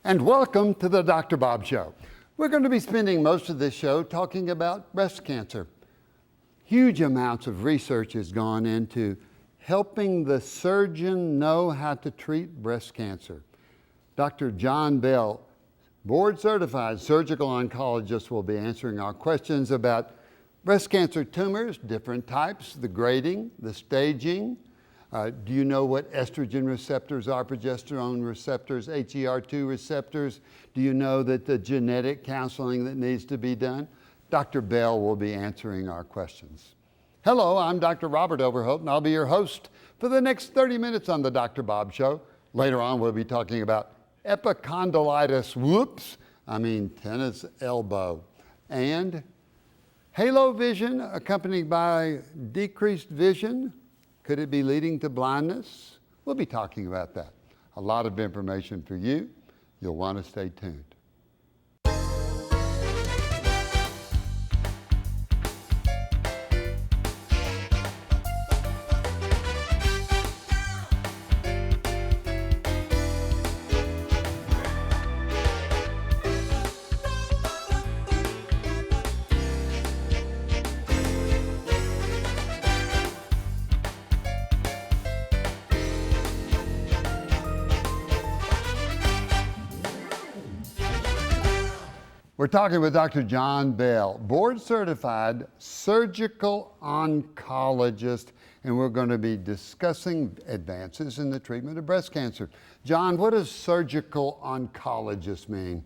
and welcome to the Dr. Bob Show. We're going to be spending most of this show talking about breast cancer. Huge amounts of research has gone into helping the surgeon know how to treat breast cancer. Dr. John Bell, board-certified surgical oncologist, will be answering our questions about breast cancer tumors, different types, the grading, the staging. Do you know what estrogen receptors are, progesterone receptors, HER2 receptors? Do you know that the genetic counseling that needs to be done? Dr. Bell will be answering our questions. Hello, I'm Dr. Robert Overholt, and I'll be your host for the next 30 minutes on the Dr. Bob Show. Later on, we'll be talking about epicondylitis, tennis elbow, and halo vision accompanied by decreased vision. Could it be leading to blindness? We'll be talking about that. A lot of information for you. You'll want to stay tuned. We're talking with Dr. John Bell, board-certified surgical oncologist, and we're going to be discussing advances in the treatment of breast cancer. John, what does surgical oncologist mean?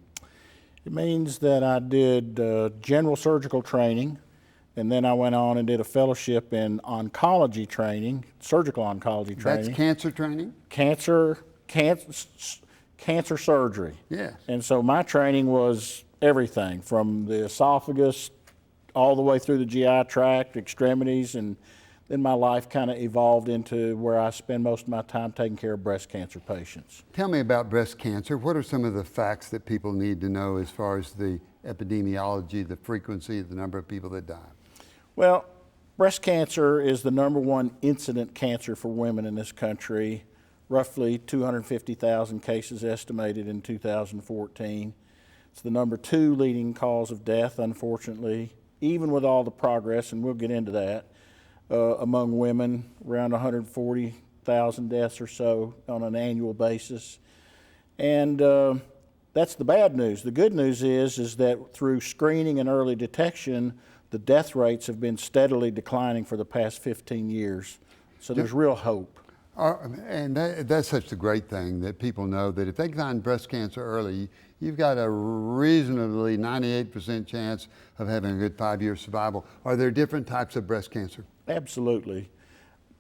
It means that I did general surgical training, and then I went on and did a fellowship in oncology training, surgical oncology training. That's cancer training? Cancer surgery. Yes. And so my training was everything from the esophagus all the way through the GI tract, extremities, and then my life kind of evolved into where I spend most of my time taking care of breast cancer patients. Tell me about breast cancer. What are some of the facts that people need to know as far as the epidemiology, the frequency, the number of people that die? Well, breast cancer is the number one incident cancer for women in this country. Roughly 250,000 cases estimated in 2014. It's the number two leading cause of death, unfortunately, even with all the progress, and we'll get into that, among women, around 140,000 deaths or so on an annual basis. And that's the bad news. The good news is that through screening and early detection, the death rates have been steadily declining for the past 15 years. So there's real hope. And that's such a great thing that people know that if they find breast cancer early, you've got a reasonably 98% chance of having a good 5-year survival. Are there different types of breast cancer? Absolutely.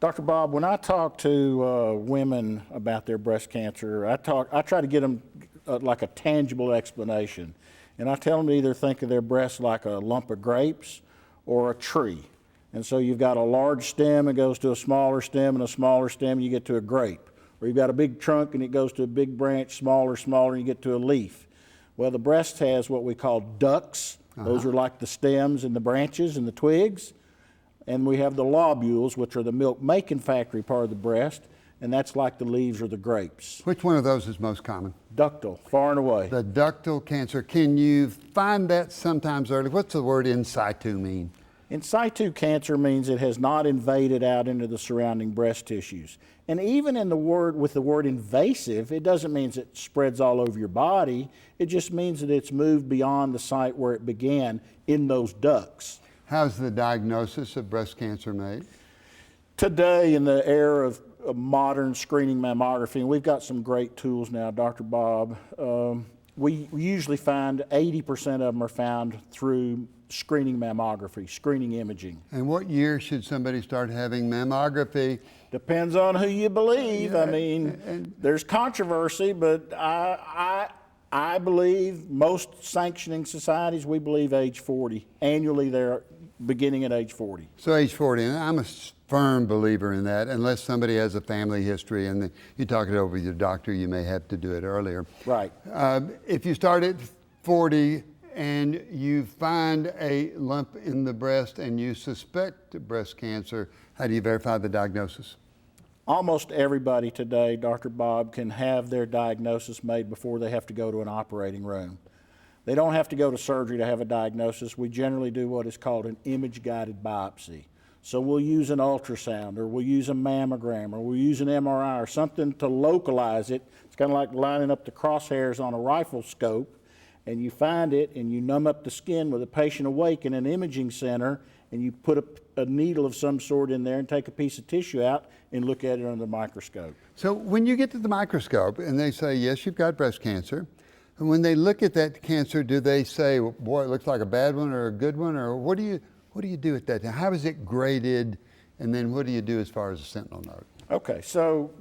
Dr. Bob, when I talk to women about their breast cancer, I try to get them like a tangible explanation. And I tell them to either think of their breast like a lump of grapes or a tree. And so you've got a large stem, it goes to a smaller stem, and a smaller stem, and you get to a grape. Or you've got a big trunk, and it goes to a big branch, smaller, and you get to a leaf. Well, the breast has what we call ducts. Those are like the stems and the branches and the twigs. And we have the lobules, which are the milk-making factory part of the breast, and that's like the leaves or the grapes. Which one of those is most common? Ductal, far and away. The ductal cancer. Can you find that sometimes early? What's the word in situ mean? In situ cancer means it has not invaded out into the surrounding breast tissues. And even in with the word invasive, it doesn't mean it spreads all over your body. It just means that it's moved beyond the site where it began in those ducts. How's the diagnosis of breast cancer made? Today, in the era of modern screening mammography, and we've got some great tools now, Dr. Bob, we usually find 80% of them are found through screening mammography, screening imaging. And what year should somebody start having mammography? Depends on who you believe. Yeah, there's controversy, but I believe most sanctioning societies, we believe age 40. Annually, they're beginning at age 40. So age 40, and I'm a firm believer in that, unless somebody has a family history and you talk it over with your doctor, you may have to do it earlier. Right. If you start at 40, and you find a lump in the breast and you suspect breast cancer, how do you verify the diagnosis? almost everybody today, Dr. Bob, can have their diagnosis made before they have to go to an operating room. They don't have to go to surgery to have a diagnosis. We generally do what is called an image-guided biopsy. So we'll use an ultrasound, or we'll use a mammogram, or we'll use an MRI, or something to localize it. It's kind of like lining up the crosshairs on a rifle scope, and you find it and you numb up the skin with a patient awake in an imaging center, and you put a needle of some sort in there and take a piece of tissue out and look at it under the microscope. So when you get to the microscope and they say, yes, you've got breast cancer, and when they look at that cancer, do they say, boy, it looks like a bad one or a good one, or what do you do at that time? How is it graded, and then what do you do as far as a sentinel node? Okay, so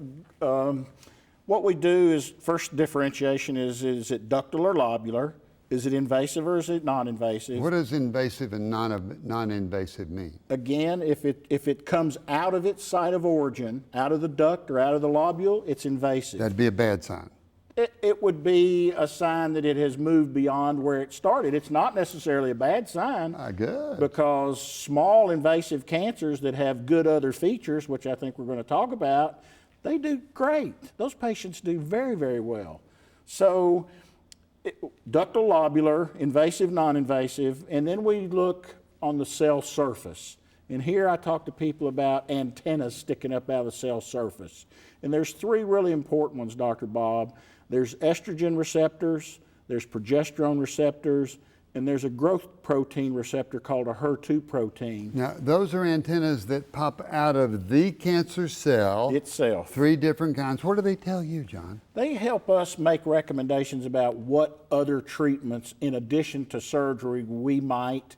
what we do is, first differentiation is it ductal or lobular? Is it invasive or is it non-invasive? What does invasive and non-invasive mean? Again, if it comes out of its site of origin, out of the duct or out of the lobule, it's invasive. That'd be a bad sign. It would be a sign that it has moved beyond where it started. It's not necessarily a bad sign. Good. Because small invasive cancers that have good other features, which I think we're going to talk about, they do great. Those patients do very, very well. So ductal lobular, invasive, non-invasive, and then we look on the cell surface. And here I talk to people about antennas sticking up out of the cell surface. And there's three really important ones, Dr. Bob. There's estrogen receptors, there's progesterone receptors, and there's a growth protein receptor called a HER2 protein. Now, those are antennas that pop out of the cancer cell. Itself. Three different kinds. What do they tell you, John? They help us make recommendations about what other treatments, in addition to surgery, we might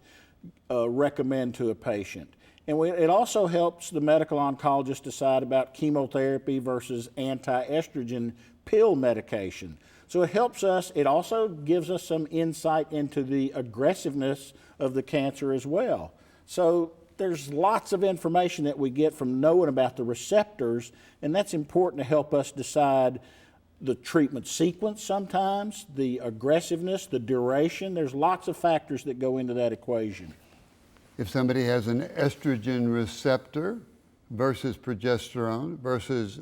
recommend to a patient. And it also helps the medical oncologist decide about chemotherapy versus anti-estrogen pill medication. So it helps us. It also gives us some insight into the aggressiveness of the cancer as well. So there's lots of information that we get from knowing about the receptors, and that's important to help us decide the treatment sequence sometimes, the aggressiveness, the duration. There's lots of factors that go into that equation. If somebody has an estrogen receptor versus progesterone versus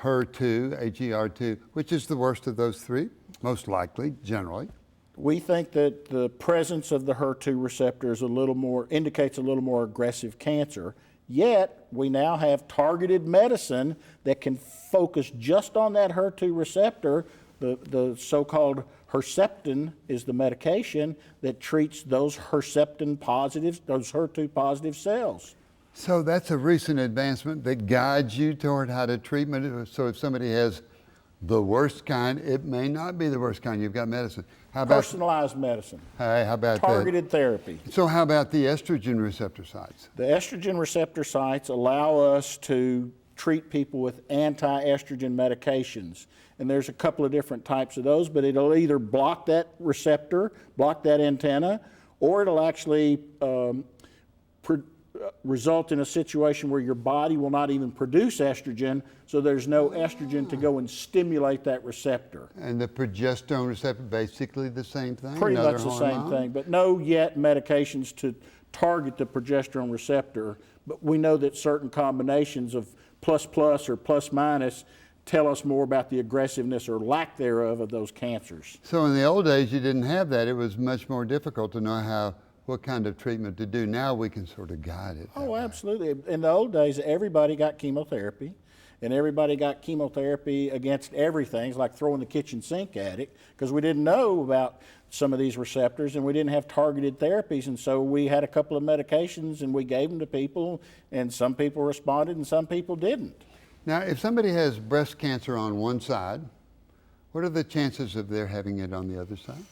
HER2, HER2, which is the worst of those three, most likely, generally? We think that the presence of the HER2 receptor is indicates a little more aggressive cancer. Yet, we now have targeted medicine that can focus just on that HER2 receptor. The so-called Herceptin is the medication that treats those Herceptin positives, those HER2 positive cells. So that's a recent advancement that guides you toward how to treatment it. So if somebody has the worst kind, it may not be the worst kind. You've got medicine. How about personalized medicine? Hey, how about targeted therapy? So how about the estrogen receptor sites? The estrogen receptor sites allow us to treat people with anti-estrogen medications. And there's a couple of different types of those, but it'll either block that receptor, block that antenna, or it'll actually result in a situation where your body will not even produce estrogen, so there's no estrogen to go and stimulate that receptor. And the progesterone receptor, basically the same thing? Pretty much the same thing, but no yet medications to target the progesterone receptor. But we know that certain combinations of plus or plus minus tell us more about the aggressiveness or lack thereof of those cancers. So in the old days, you didn't have that. It was much more difficult to know what kind of treatment to do. Now we can sort of guide it. Oh, absolutely. In the old days, everybody got chemotherapy, and everybody got chemotherapy against everything. It's like throwing the kitchen sink at it, because we didn't know about some of these receptors, and we didn't have targeted therapies, and so we had a couple of medications, and we gave them to people, and some people responded, and some people didn't. Now, if somebody has breast cancer on one side, what are the chances of their having it on the other side?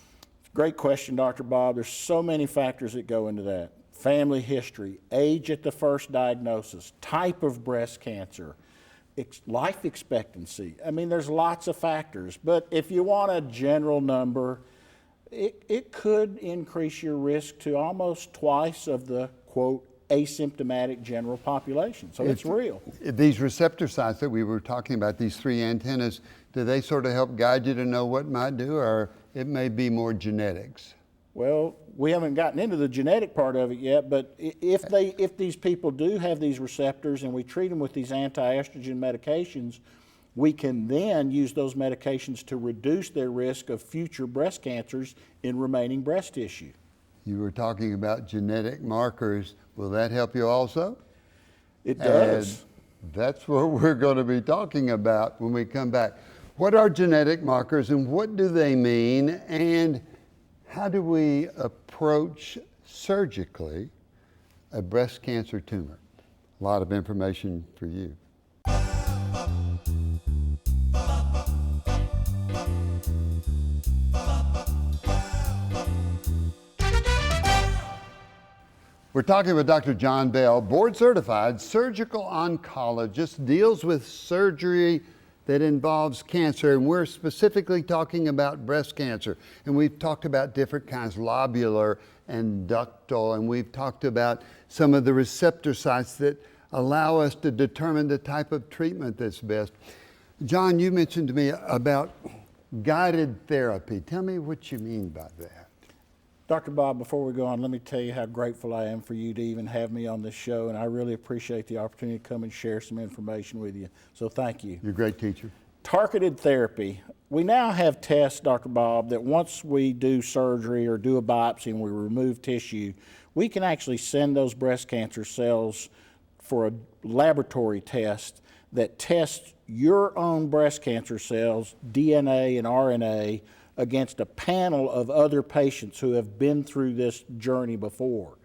Great question, Dr. Bob. There's so many factors that go into that. Family history, age at the first diagnosis, type of breast cancer, life expectancy. I mean, there's lots of factors. But if you want a general number, it could increase your risk to almost twice of the, quote, asymptomatic general population. So it's real. These receptor sites that we were talking about, these three antennas, do they sort of help guide you to know what might do, or it may be more genetics? Well, we haven't gotten into the genetic part of it yet, but if these people do have these receptors and we treat them with these anti-estrogen medications, we can then use those medications to reduce their risk of future breast cancers in remaining breast tissue. You were talking about genetic markers. Will that help you also? It does. And that's what we're going to be talking about when we come back. What are genetic markers and what do they mean? And how do we approach surgically a breast cancer tumor? A lot of information for you. We're talking with Dr. John Bell, board certified surgical oncologist, deals with surgery that involves cancer, and we're specifically talking about breast cancer. And we've talked about different kinds, lobular and ductal, and we've talked about some of the receptor sites that allow us to determine the type of treatment that's best. John, you mentioned to me about guided therapy. Tell me what you mean by that. Dr. Bob, before we go on, let me tell you how grateful I am for you to even have me on this show, and I really appreciate the opportunity to come and share some information with you. So thank you. You're a great teacher. Targeted therapy. We now have tests, Dr. Bob, that once we do surgery or do a biopsy and we remove tissue, we can actually send those breast cancer cells for a laboratory test that tests your own breast cancer cells, DNA and RNA, against a panel of other patients who have been through this journey before.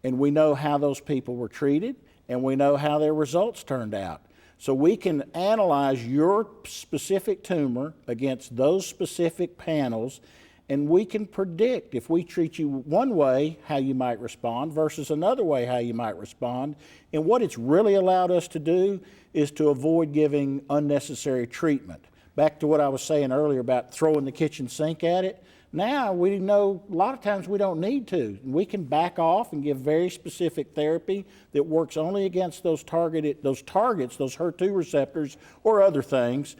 And we know how those people were treated, and we know how their results turned out. So we can analyze your specific tumor against those specific panels, and we can predict if we treat you one way, how you might respond, versus another way, how you might respond. And what it's really allowed us to do is to avoid giving unnecessary treatment. Back to what I was saying earlier about throwing the kitchen sink at it. Now we know a lot of times we don't need to. We can back off and give very specific therapy that works only against those targets, those HER2 receptors or other things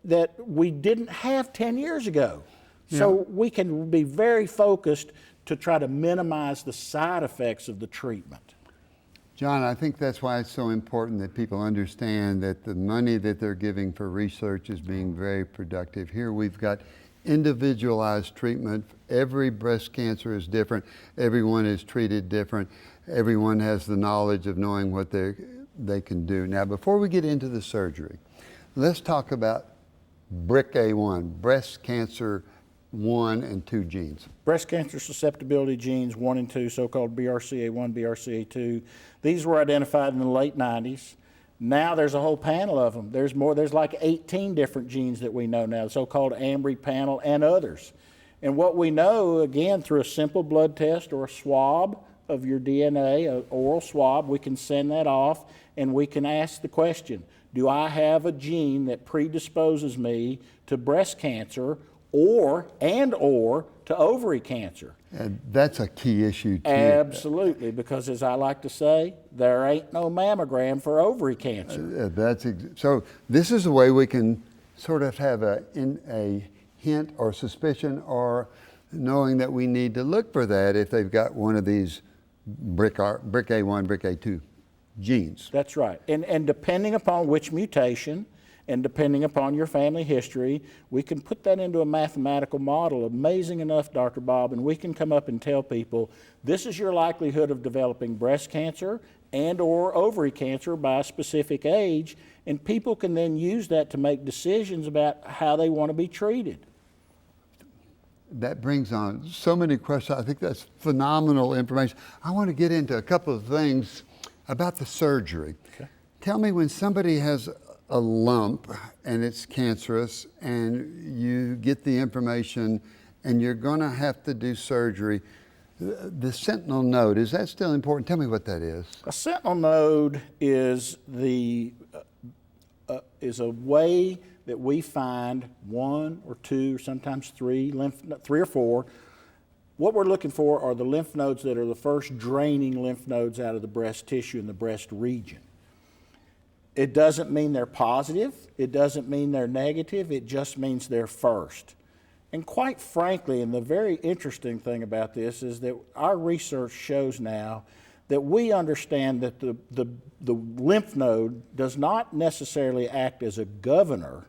that we didn't have 10 years ago. Yeah. So we can be very focused to try to minimize the side effects of the treatment. John, I think that's why it's so important that people understand that the money that they're giving for research is being very productive. Here we've got individualized treatment. Every breast cancer is different. Everyone is treated different. Everyone has the knowledge of knowing what they can do. Now, before we get into the surgery, let's talk about BRCA1, breast cancer 1 and 2 genes. Breast cancer susceptibility genes 1 and 2, so-called BRCA1, BRCA2. These were identified in the late 90s. Now there's a whole panel of them. There's like 18 different genes that we know now, the so-called Ambry panel and others. And what we know, again, through a simple blood test or a swab of your DNA, an oral swab, we can send that off and we can ask the question, do I have a gene that predisposes me to breast cancer or to ovary cancer? And that's a key issue too. Absolutely, because as I like to say, there ain't no mammogram for ovary cancer. So this is a way we can sort of have a hint or suspicion or knowing that we need to look for that if they've got one of these BRCA1, BRCA2 genes. That's right. And depending upon which mutation, and depending upon your family history, we can put that into a mathematical model. Amazing enough, Dr. Bob, and we can come up and tell people, this is your likelihood of developing breast cancer and or ovary cancer by a specific age, and people can then use that to make decisions about how they want to be treated. That brings on so many questions. I think that's phenomenal information. I want to get into a couple of things about the surgery. Okay. Tell me, when somebody has a lump and it's cancerous and you get the information and you're going to have to do surgery, the sentinel node, is that still important? Tell me what that is. A sentinel node is a way that we find 1 or 2 or sometimes 3 or 4. What we're looking for are the lymph nodes that are the first draining lymph nodes out of the breast tissue in the breast region. It doesn't mean they're positive. It doesn't mean they're negative. It just means they're first. And quite frankly, and the very interesting thing about this is that our research shows now that we understand that the lymph node does not necessarily act as a governor,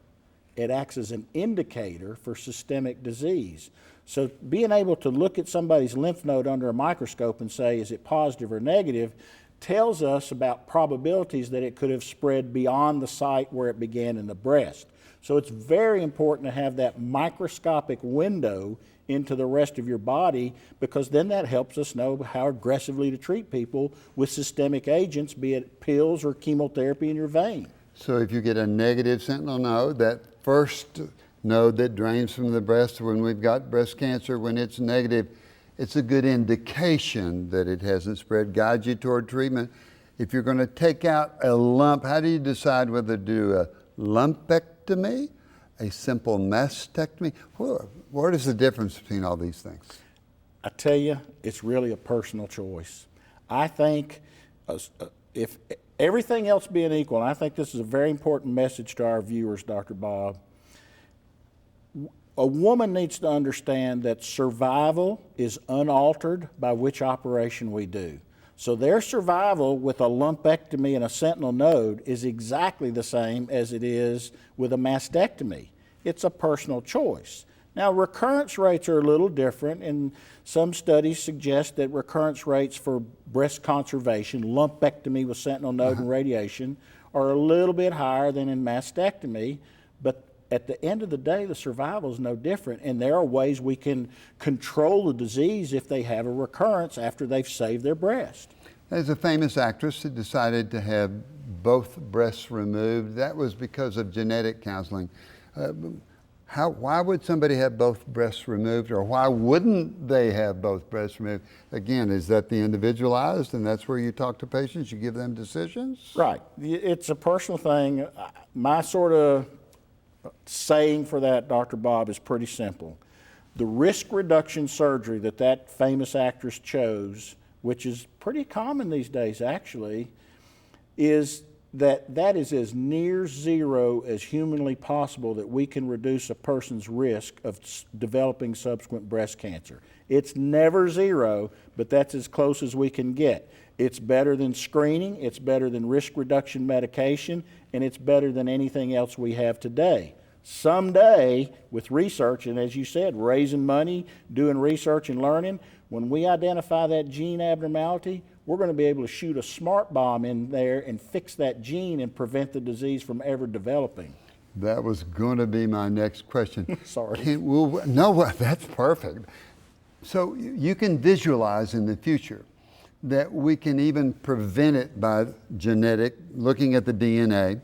it acts as an indicator for systemic disease. So being able to look at somebody's lymph node under a microscope and say, is it positive or negative, tells us about probabilities that it could have spread beyond the site where it began in the breast. So it's very important to have that microscopic window into the rest of your body, because then that helps us know how aggressively to treat people with systemic agents, be it pills or chemotherapy in your vein. So if you get a negative sentinel node, that first node that drains from the breast when we've got breast cancer, when it's negative, it's a good indication that it hasn't spread, guides you toward treatment. If you're going to take out a lump, how do you decide whether to do a lumpectomy, a simple mastectomy? What is the difference between all these things? I tell you, it's really a personal choice. I think if everything else being equal, and I think this is a very important message to our viewers, Dr. Bob, a woman needs to understand that survival is unaltered by which operation we do. So their survival with a lumpectomy and a sentinel node is exactly the same as it is with a mastectomy. It's a personal choice. Now, recurrence rates are a little different, and some studies suggest that recurrence rates for breast conservation, lumpectomy with sentinel node and radiation, are a little bit higher than in mastectomy, but at the end of the day, the survival is no different, and there are ways we can control the disease if they have a recurrence after they've saved their breast. There's a famous actress that decided to have both breasts removed. That was because of genetic counseling. Why would somebody have both breasts removed, or why wouldn't they have both breasts removed? Again, is that the individualized, and that's where you talk to patients, you give them decisions? Right. It's a personal thing. My sort of saying for that, Dr. Bob, is pretty simple. The risk reduction surgery that famous actress chose, which is pretty common these days actually, is that is as near zero as humanly possible that we can reduce a person's risk of developing subsequent breast cancer. It's never zero, but that's as close as we can get. It's better than screening, it's better than risk reduction medication, and it's better than anything else we have today. Someday, with research, and as you said, raising money, doing research and learning, when we identify that gene abnormality, we're going to be able to shoot a smart bomb in there and fix that gene and prevent the disease from ever developing. That was going to be my next question. Sorry. No, that's perfect. So you can visualize in the future that we can even prevent it by genetic, looking at the DNA,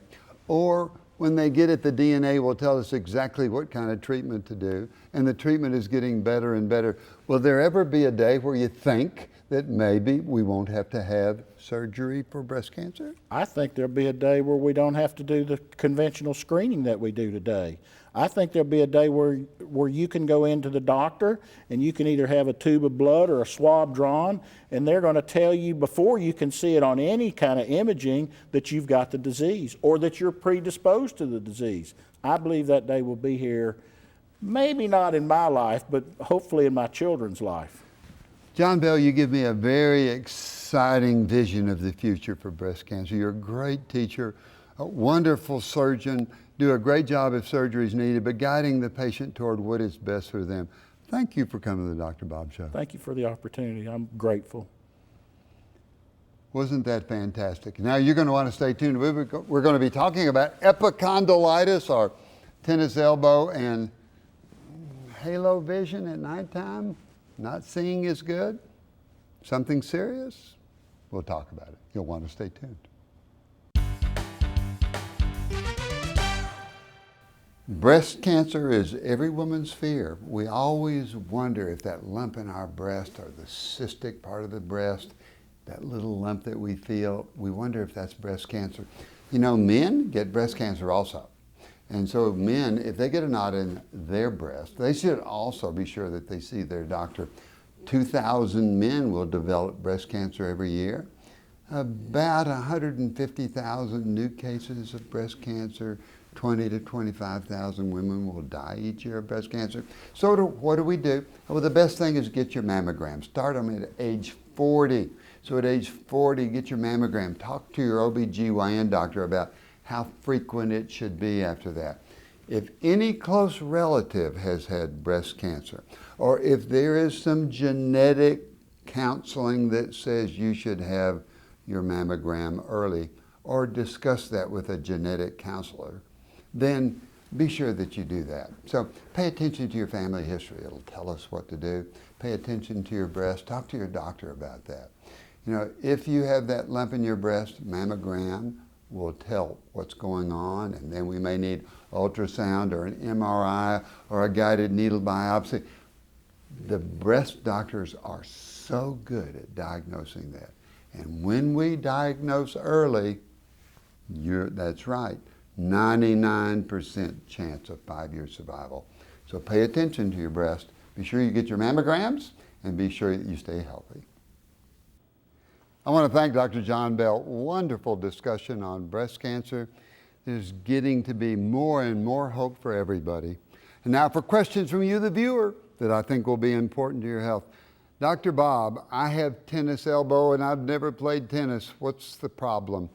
or when they get it, the DNA will tell us exactly what kind of treatment to do, and the treatment is getting better and better. Will there ever be a day where you think that maybe we won't have to have surgery for breast cancer? I think there'll be a day where we don't have to do the conventional screening that we do today. I think there'll be a day where you can go into the doctor and you can either have a tube of blood or a swab drawn, and they're going to tell you before you can see it on any kind of imaging that you've got the disease or that you're predisposed to the disease. I believe that day will be here, maybe not in my life, but hopefully in my children's life. John Bell, you give me a very exciting vision of the future for breast cancer. You're a great teacher, a wonderful surgeon, do a great job if surgery is needed, but guiding the patient toward what is best for them. Thank you for coming to the Dr. Bob Show. Thank you for the opportunity. I'm grateful. Wasn't that fantastic? Now you're going to want to stay tuned. We're going to be talking about epicondylitis, or tennis elbow, and halo vision at nighttime. Not seeing is good. Something serious? We'll talk about it. You'll want to stay tuned. Breast cancer is every woman's fear. We always wonder if that lump in our breast, or the cystic part of the breast, that little lump that we feel, we wonder if that's breast cancer. You know, men get breast cancer also. And so men, if they get a knot in their breast, they should also be sure that they see their doctor. 2,000 men will develop breast cancer every year. about 150,000 new cases of breast cancer. 20 to 25,000 women will die each year of breast cancer. So what do we do? Well, the best thing is get your mammogram. Start them at age 40. So at age 40, get your mammogram. Talk to your OB/GYN doctor about how frequent it should be after that. If any close relative has had breast cancer, or if there is some genetic counseling that says you should have your mammogram early, or discuss that with a genetic counselor, then be sure that you do that. So pay attention to your family history. It'll tell us what to do. Pay attention to your breast. Talk to your doctor about that. You know, if you have that lump in your breast, mammogram will tell what's going on, and then we may need ultrasound or an MRI or a guided needle biopsy. The breast doctors are so good at diagnosing that. And when we diagnose early, that's right, 99% chance of 5-year survival. So pay attention to your breast. Be sure you get your mammograms and be sure that you stay healthy. I want to thank Dr. John Bell. Wonderful discussion on breast cancer. There's getting to be more and more hope for everybody. And now for questions from you, the viewer, that I think will be important to your health. Dr. Bob, I have tennis elbow and I've never played tennis. What's the problem?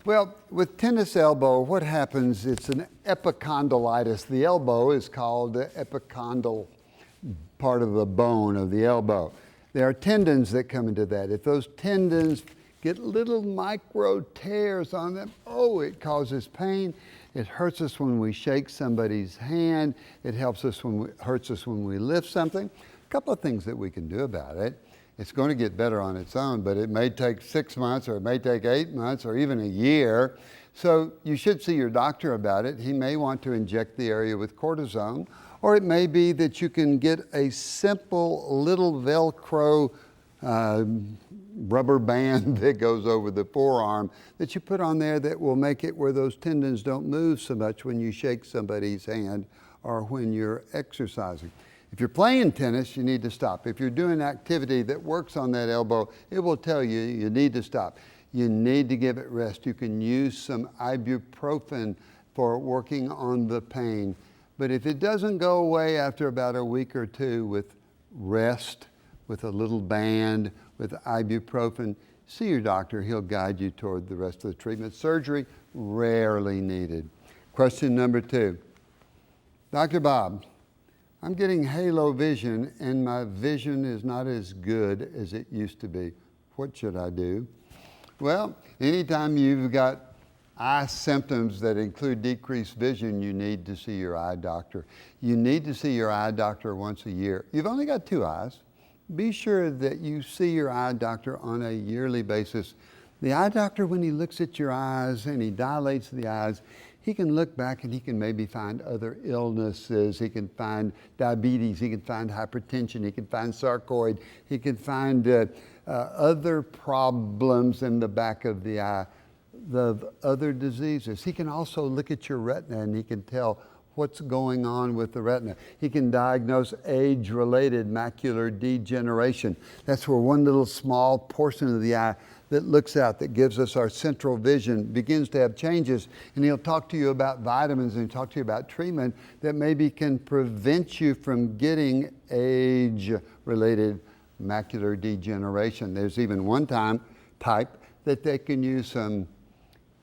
Well, with tennis elbow, what happens, it's an epicondylitis. The elbow is called the epicondyle part of the bone of the elbow. There are tendons that come into that. If those tendons get little micro tears on them, it causes pain. It hurts us when we shake somebody's hand. It hurts us when we lift something. A couple of things that we can do about it. It's going to get better on its own, but it may take 6 months, or it may take 8 months, or even a year. So you should see your doctor about it. He may want to inject the area with cortisone, or it may be that you can get a simple little Velcro rubber band that goes over the forearm that you put on there that will make it where those tendons don't move so much when you shake somebody's hand or when you're exercising. If you're playing tennis, you need to stop. If you're doing activity that works on that elbow, it will tell you you need to stop. You need to give it rest. You can use some ibuprofen for working on the pain. But if it doesn't go away after about a week or two with rest, with a little band, with ibuprofen, see your doctor. He'll guide you toward the rest of the treatment. Surgery, rarely needed. Question number 2. Dr. Bob, I'm getting halo vision and my vision is not as good as it used to be. What should I do? Well, anytime you've got eye symptoms that include decreased vision, you need to see your eye doctor. You need to see your eye doctor once a year. You've only got 2 eyes. Be sure that you see your eye doctor on a yearly basis. The eye doctor, when he looks at your eyes and he dilates the eyes, he can look back and he can maybe find other illnesses. He can find diabetes, he can find hypertension, he can find sarcoid, he can find other problems in the back of the eye, the other diseases. He can also look at your retina and he can tell what's going on with the retina. He can diagnose age-related macular degeneration. That's where one little small portion of the eye that looks out, that gives us our central vision, begins to have changes. And he'll talk to you about vitamins and talk to you about treatment that maybe can prevent you from getting age-related macular degeneration. There's even one type that they can use some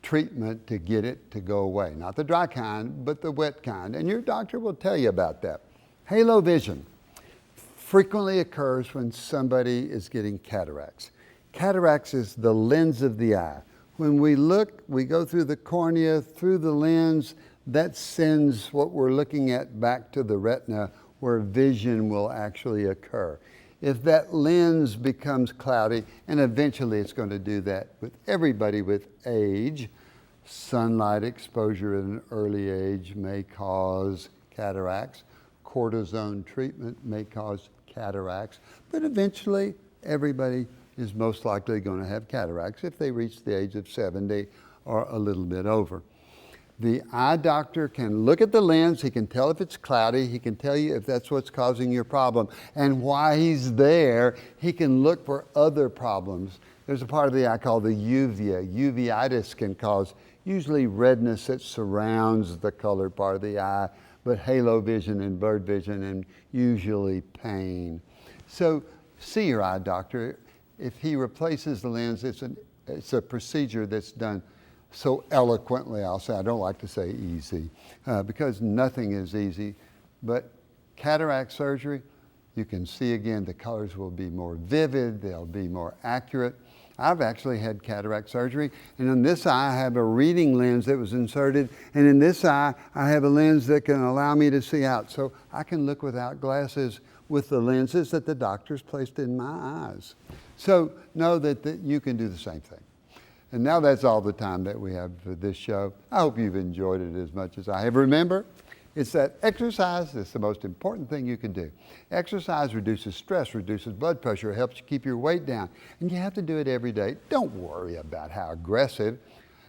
treatment to get it to go away. Not the dry kind, but the wet kind. And your doctor will tell you about that. Halo vision frequently occurs when somebody is getting cataracts. Cataracts is the lens of the eye. When we look, we go through the cornea, through the lens, that sends what we're looking at back to the retina where vision will actually occur. If that lens becomes cloudy, and eventually it's going to do that with everybody with age, sunlight exposure at an early age may cause cataracts. Cortisone treatment may cause cataracts, but eventually everybody is most likely going to have cataracts if they reach the age of 70 or a little bit over. The eye doctor can look at the lens, he can tell if it's cloudy, he can tell you if that's what's causing your problem. And while he's there, he can look for other problems. There's a part of the eye called the uvea. Uveitis can cause usually redness that surrounds the colored part of the eye, but halo vision and blurred vision and usually pain. So see your eye doctor. If he replaces the lens, it's a procedure that's done so eloquently, I'll say. I don't like to say easy because nothing is easy, but cataract surgery, you can see again, the colors will be more vivid, they'll be more accurate. I've actually had cataract surgery, and in this eye I have a reading lens that was inserted, and in this eye I have a lens that can allow me to see out. So I can look without glasses with the lenses that the doctors placed in my eyes. So know that you can do the same thing. And now that's all the time that we have for this show. I hope you've enjoyed it as much as I have. Remember, it's that exercise that's the most important thing you can do. Exercise reduces stress, reduces blood pressure, helps you keep your weight down. And you have to do it every day. Don't worry about how aggressive.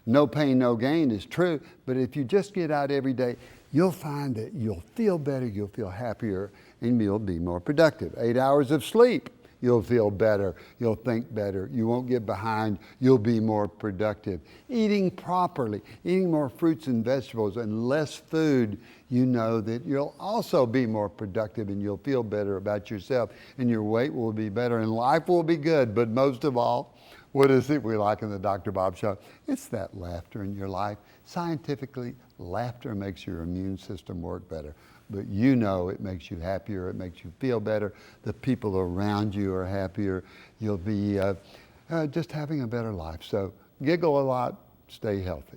No pain, no gain is true. But if you just get out every day, you'll find that you'll feel better, you'll feel happier, and you'll be more productive. 8 hours of sleep. You'll feel better, you'll think better, you won't get behind, you'll be more productive. Eating properly, eating more fruits and vegetables and less food, you know that you'll also be more productive and you'll feel better about yourself and your weight will be better and life will be good. But most of all, what is it we like in the Dr. Bob Show? It's that laughter in your life. Scientifically, laughter makes your immune system work better. But you know it makes you happier, it makes you feel better, the people around you are happier, you'll be just having a better life. So giggle a lot, stay healthy.